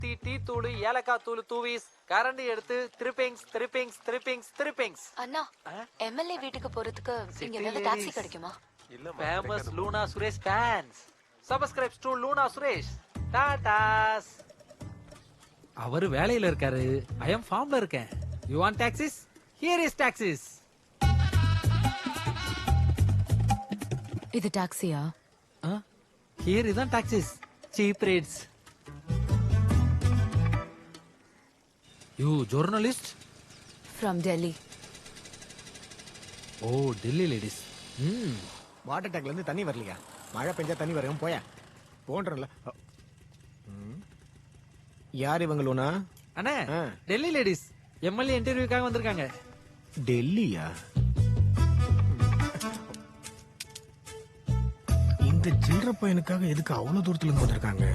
ஊத்தி டீ தூள் ஏலக்காய் தூள் தூவிஸ் கரண்டி எடுத்து திருப்பிங்ஸ். அண்ணா எம்எல்ஏ வீட்டுக்கு போறதுக்கு இங்க ஏதாவது டாக்ஸி கிடைக்குமா? Famous Luna Suresh fans. Subscribe to Luna Suresh. டாடாஸ். அவரு வேலையில இருக்காரு. ஐ அம் ஃபார்ம்ல இருக்கேன். You want taxis? Here is taxis. இது டாக்ஸியா? ஹியர் இதான் taxis. Cheap rates. You journalist? From Delhi. Oh Delhi ladies. Water டேங்க்ல இருந்து தண்ணி வரலையா? மழை பெஞ்சா தண்ணி வரையும் போயா போன்றல. யார் இவங்க லூனா? அண்ணே டெல்லி லேடிஸ் எம்எல்ஏ இன்டர்வியூக்காக வந்திருக்காங்க. டெல்லியா? இந்த சில்லற பையனுக்காக எதுக்கு அவ்வளவு தூரத்துல இருந்து வந்திருக்காங்க?